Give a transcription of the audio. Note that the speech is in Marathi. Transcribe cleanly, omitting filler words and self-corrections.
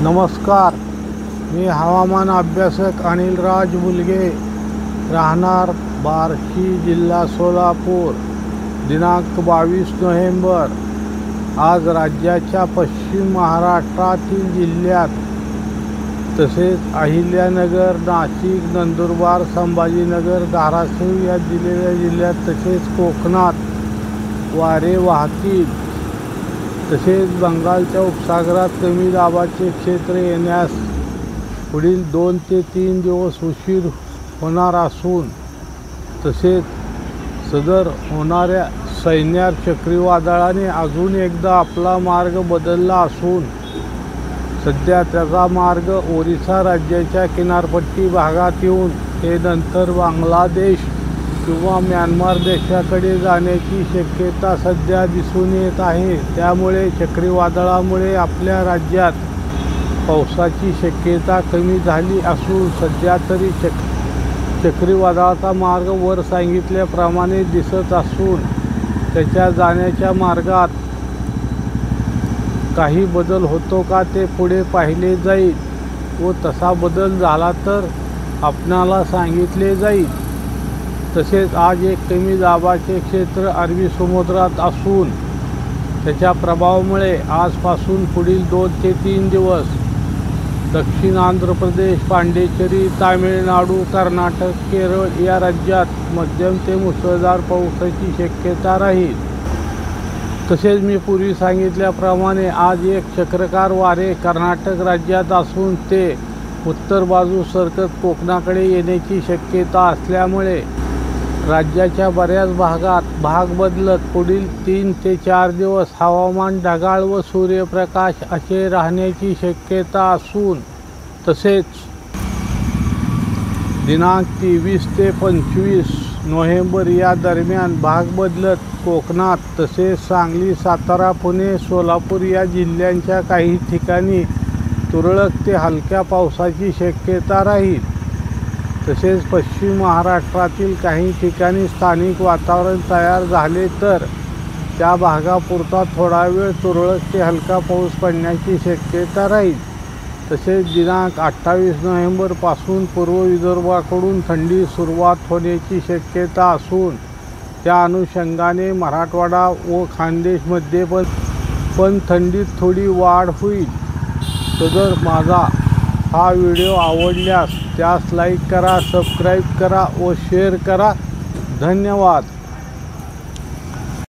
नमस्कार, मी हवामान अभ्यासक अनिलराज मुलगे, राहणार बार्शी, जिल्हा सोलापूर. दिनांक 22 नोव्हेंबर. आज राज्याच्या पश्चिम महाराष्ट्रातील जिल्ह्यात तसेच अहिल्यानगर, नाशिक, नंदुरबार, संभाजीनगर, धाराशिव या दिलेल्या जिल्ह्यात तसेच कोकणात वारे वाहतील. तसेच बंगालच्या उपसागरात कमी दाबाचे क्षेत्र येण्यास पुढील 2 ते 3 दिवस उशीर होणार असून तसेच सदर होणाऱ्या सैन्यार चक्रीवादळाने अजून एकदा आपला मार्ग बदलला असून सध्या त्याचा मार्ग ओरिसा राज्याच्या किनारपट्टी भागात येऊन ते नंतर बांगलादेश किंवा म्यानमार देशाकडे जाण्याची शक्यता सध्या दिसून येत आहे. त्यामुळे चक्रीवादळामुळे आपल्या राज्यात पावसाची शक्यता कमी झाली असून सध्या तरी चक्रीवादळाचा मार्ग वर सांगितल्याप्रमाणे दिसत असून त्याच्या जाण्याच्या मार्गात काही बदल होतो का ते पुढे पाहिले जाईल व तसा बदल झाला तर आपणाला सांगितले जाईल. तसेच आज एक कमी दाबाचे क्षेत्र अरबी समुद्रात असून त्याच्या प्रभावामुळे आजपासून पुढील 2 ते 3 दिवस दक्षिण आंध्र प्रदेश, पांडिचेरी, तामिळनाडू, कर्नाटक, केरळ या राज्यात मध्यम ते मुसळधार पावसाची शक्यता राहील. तसेच मी पूर्वी सांगितल्याप्रमाणे आज एक चक्राकार वारे कर्नाटक राज्यात असून ते उत्तर बाजू सरकत कोकणाकडे येण्याची शक्यता असल्यामुळे राज्याच्या बऱ्याच भागात भाग बदलत पुढील 3 ते 4 दिवस हवामान ढगाळ व सूर्यप्रकाश असे राहण्याची शक्यता असून तसेच दिनांक 23 ते 25 नोव्हेंबर या दरम्यान भाग बदलत कोकणात तसेच सांगली, सातारा, पुणे, सोलापूर या जिल्ह्यांच्या काही ठिकाणी तुरळक ते हलक्या पावसाची शक्यता राहील. तसेच पश्चिम महाराष्ट्रातील काही ठिकाणी स्थानिक वातावरण तयार झाले तर त्या भागापुरता थोडा वेळ तुरळक ते हलका पाऊस पडण्याची शक्यता राहील. तसेच दिनांक 28 नोव्हेंबरपासून पूर्व विदर्भाकडून थंडी सुरुवात होण्याची शक्यता असून त्या अनुषंगाने मराठवाडा व खानदेशमध्ये पण थंडीत थोडी वाढ होईल. सदर माझा हा व्हिडिओ आवडल्यास त्यास लाईक करा, सबस्क्राईब करा व शेअर करा. धन्यवाद.